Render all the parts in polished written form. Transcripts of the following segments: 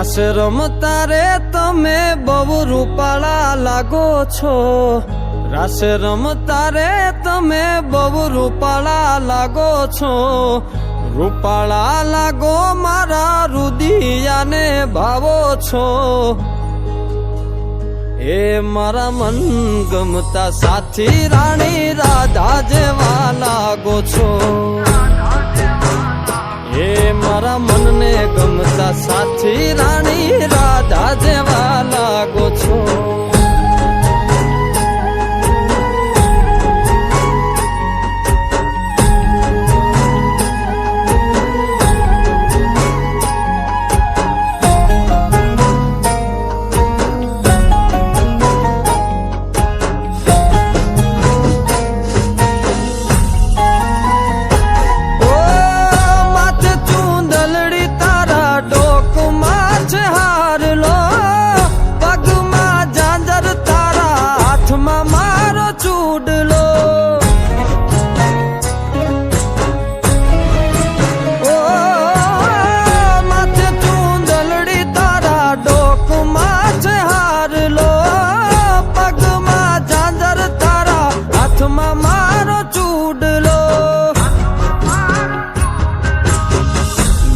રાસ રમતા રે તમે બહુ રૂપાળા લાગો છો, રાસ રમતા રે તમે બહુ રૂપાળા લાગો છો, રૂપાળા લાગો મારા રુદિયાને ભાવો છો, એ મારા મન ગમતા સાથી રાણી રાધા જેવા લાગો છો, એ મારા મનને ગમતા સાથી રાણી રાધા જેવા લાગો છો.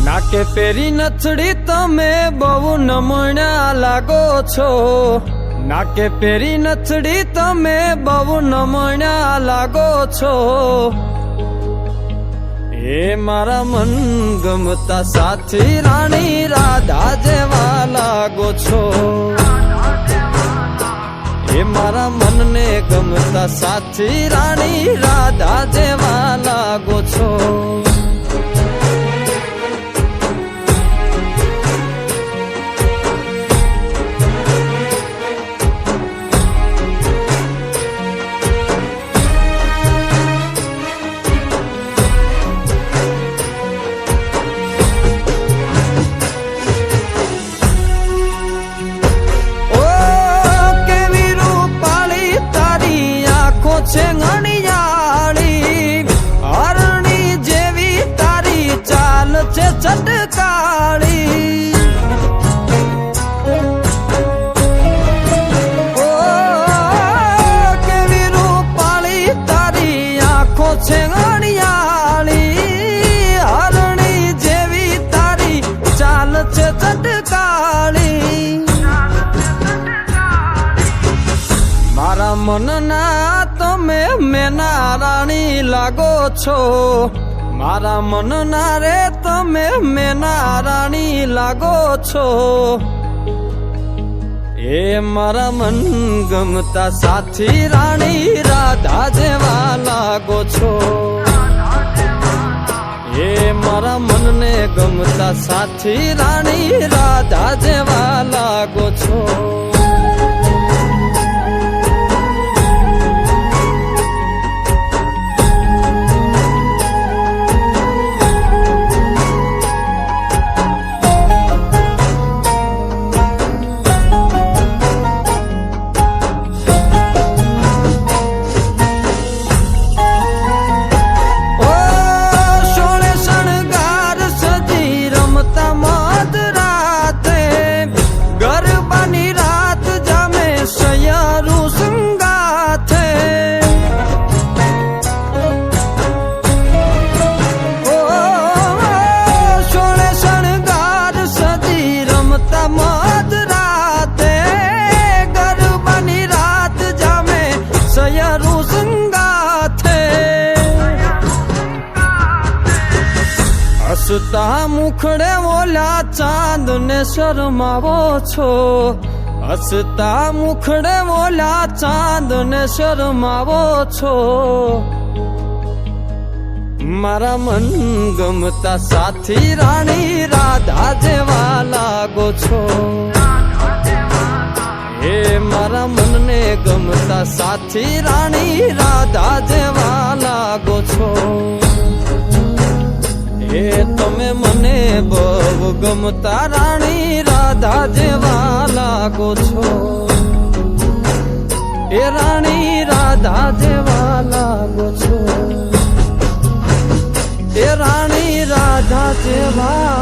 નાકે પેરી નથડી તમે બહુ નમણ્યા લાગો છો, નાકે પેરી નથડી તમે બહુ નમણ્યા લાગો છો, એ મારા મન ગમતા સાથી રાણી રાધા જેવા લાગો છો, એ મારા મનને ગમતા સાથી રાણી રાધા જેવા લાગો છો. છે ઘણીયાળી હરણી જેવી તારી ચાલ છે ચટકાળી, ઓ કેવી રૂપાળી તારી આંખો છે ઘણીયાળી, હરણી જેવી તારી ચાલ છે ચટકાળી, મારા મનના તમે મેના રાણી લાગો છો, મારા મનના રે તમે મેના રાણી લાગો છો, એ મારા મન ગમતા સાથી રાણી રાધા જેવા લાગો છો, એ મારા મનને ગમતા સાથી રાણી રાધા જેવા લાગો છો. હસતા મુખડે ઓલા ચાંદ ને શરમાવો છો, હસતા મુખડે ઓલા ચાંદ ને શરમાવો છો, મારા મન ગમતા સાથી રાણી રાધા જેવા લાગો છો, એ મારા મનને ગમતા સાથી રાણી રાધા જેવા લાગો છો, એ તમે મને બહુ ગમતા રાણી રાધા જેવા લાગો છો, એ રાણી રાધા જેવા લાગો છો, એ રાણી રાધા જેવા